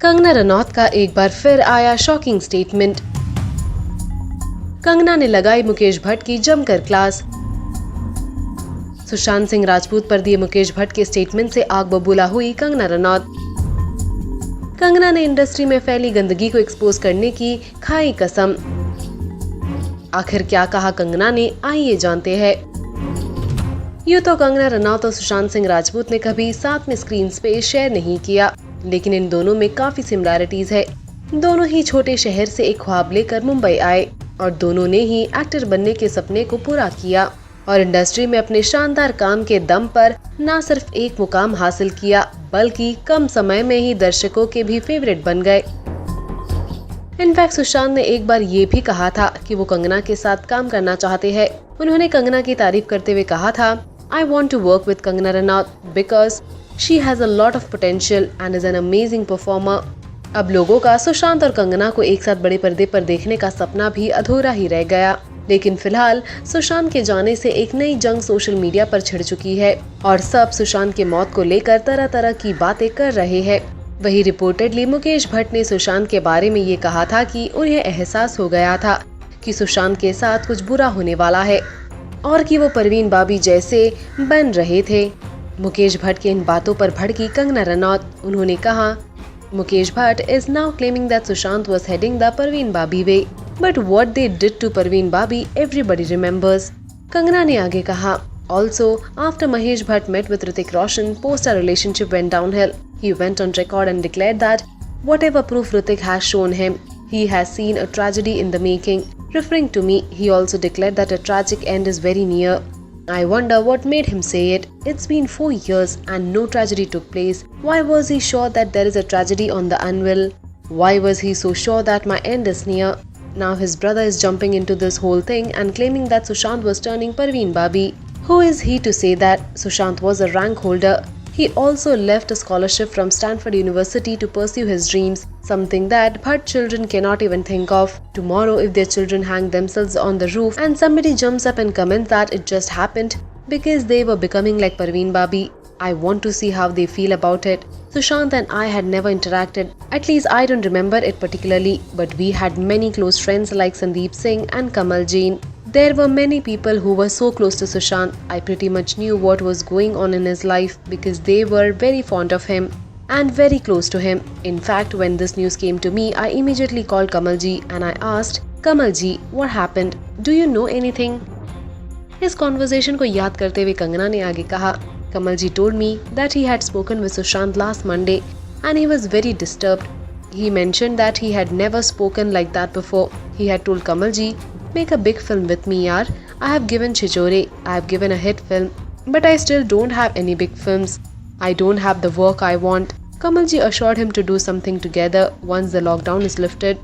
कंगना रनौत का एक बार फिर आया शॉकिंग स्टेटमेंट। कंगना ने लगाई मुकेश भट्ट की जमकर क्लास। सुशांत सिंह राजपूत पर दिए मुकेश भट्ट के स्टेटमेंट से आग बबूला हुई कंगना रनौत। कंगना ने इंडस्ट्री में फैली गंदगी को एक्सपोज करने की खाई कसम। आखिर क्या कहा कंगना ने, आइए जानते हैं। यूं तो कंगना रनौत और सुशांत सिंह राजपूत ने कभी साथ में स्क्रीन स्पेस शेयर नहीं किया, लेकिन इन दोनों में काफी सिमिलैरिटीज है। दोनों ही छोटे शहर से एक ख्वाब लेकर मुंबई आए और दोनों ने ही एक्टर बनने के सपने को पूरा किया और इंडस्ट्री में अपने शानदार काम के दम पर न सिर्फ एक मुकाम हासिल किया, बल्कि कम समय में ही दर्शकों के भी फेवरेट बन गए। इनफैक्ट सुशांत ने एक बार ये भी कहा था कि वो कंगना के साथ काम करना चाहते हैं। उन्होंने कंगना की तारीफ करते हुए कहा था, I want to work with Kangana Ranaut because she has a lot of potential and is an amazing performer. अब लोगों का सुशांत और कंगना को एक साथ बड़े पर्दे पर देखने का सपना भी अधूरा ही रह गया। लेकिन फिलहाल सुशांत के जाने से एक नई जंग सोशल मीडिया पर छिड़ चुकी है और सब सुशांत के मौत को लेकर तरह तरह की बातें कर रहे हैं। वही रिपोर्टेडली मुकेश भट्ट ने सुशांत के बारे में ये कहा था कि उन्हें एहसास हो गया था कि सुशांत के साथ कुछ बुरा होने वाला है और कि वो परवीन बाबी जैसे बन रहे थे। मुकेश भट्ट की इन बातों पर भड़की कंगना रनौत। उन्होंने कहा, Mukesh Bhatt is now claiming that Sushant was heading the Parveen Babi way, but what they did to Parveen Babi everybody remembers. Kangana ने आगे कहा, also after Mahesh Bhatt met with Hrithik Roshan post our relationship went downhill. He went on record and declared that whatever proof Hrithik has shown him, he has seen a tragedy in the making. Referring to me, he also declared that a tragic end is very near. I wonder what made him say it. It's been 4 years and no tragedy took place. Why was he sure that there is a tragedy on the anvil? Why was he so sure that my end is near? Now his brother is jumping into this whole thing and claiming that Sushant was turning Parveen Babi. Who is he to say that Sushant was a rank holder? He also left a scholarship from Stanford University to pursue his dreams, something that Bhatt children cannot even think of. Tomorrow, if their children hang themselves on the roof and somebody jumps up and comments that it just happened because they were becoming like Parveen Babi, I want to see how they feel about it. Sushant and I had never interacted. At least I don't remember it particularly, but we had many close friends like Sandeep Singh and Kamal Jain. There were many people who were so close to Sushant. I pretty much knew what was going on in his life because they were very fond of him and very close to him. In fact, when this news came to me, I immediately called Kamalji and I asked, Kamalji, what happened? Do you know anything? इस conversation को याद करते हुए कंगना ने आगे कहा, Kamalji told me that he had spoken with Sushant last Monday and he was very disturbed. He mentioned that he had never spoken like that before. He had told Kamalji, make a big film with me yaar. I have given Chichore, I have given a hit film, but I still don't have any big films. I don't have the work I want. Kamalji assured him to do something together once the lockdown is lifted.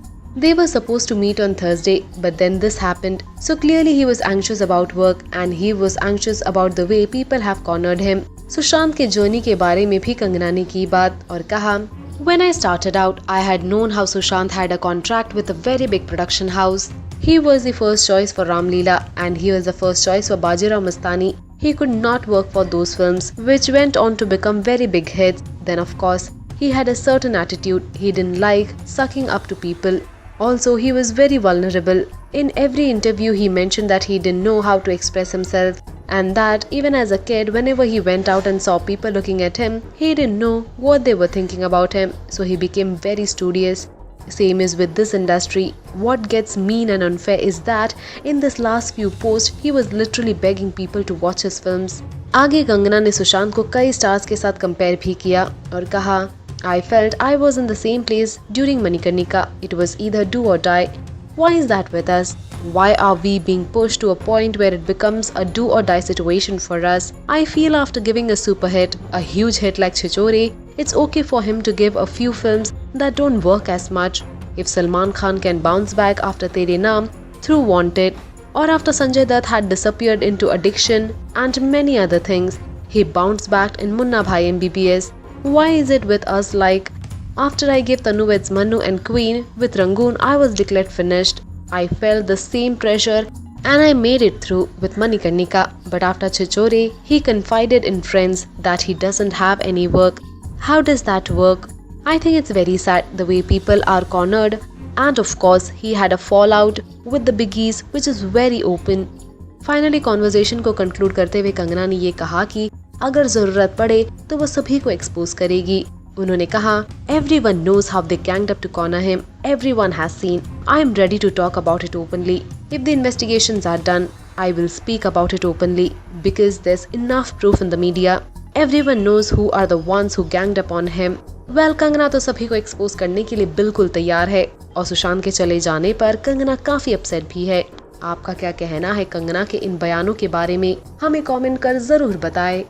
They were supposed to meet on Thursday, but then this happened. So clearly he was anxious about work and he was anxious about the way people have cornered him. Sushant के journey के बारे में भी कंगना ने की बात और कहा, When I started out, I had known how Sushant had a contract with a very big production house. He was the first choice for Ram Leela and he was the first choice for Bajirao Mastani. He could not work for those films, which went on to become very big hits. Then of course, he had a certain attitude. He didn't like sucking up to people. Also, he was very vulnerable. In every interview, he mentioned that he didn't know how to express himself and that even as a kid, whenever he went out and saw people looking at him, he didn't know what they were thinking about him. So he became very studious. Same is with this industry. What gets mean and unfair is that in this last few posts, he was literally begging people to watch his films. आगे कंगना ने सुशांत को कई stars के साथ compare भी किया और कहा, I felt I was in the same place during Manikarnika. It was either do or die. Why is that with us? Why are we being pushed to a point where it becomes a do or die situation for us? I feel after giving a super hit, a huge hit like Chichore, it's okay for him to give a few films that don't work as much. If Salman Khan can bounce back after Tere Naam through Wanted, or after Sanjay Dutt had disappeared into addiction and many other things, he bounced back in Munna Bhai MBBS. Why is it with us like, after I gave Tanu Weds Manu and Queen with Rangoon, I was declared finished. I felt the same pressure and I made it through with Manikarnika. But after Chichore, he confided in friends that he doesn't have any work. How does that work? I think it's very sad the way people are cornered, and of course he had a fallout with the biggies which is very open. Finally conversation को conclude करते हुए कंगना ने ये कहा कि अगर जरूरत पड़े तो वो सभी को एक्सपोज करेगी। उन्होंने कहा, Everyone knows how they ganged up to corner him. Everyone has seen. I am ready to talk about it openly. If the investigations are done, I will speak about it openly because there's enough proof in the media. Everyone knows who are the ones who ganged up on him. Well, Kangana तो सभी को expose करने के लिए बिल्कुल तैयार है और सुशांत के चले जाने पर कंगना काफी अपसेट भी है। आपका क्या कहना है कंगना के इन बयानों के बारे में? हमें कमेंट कर जरूर बताएं।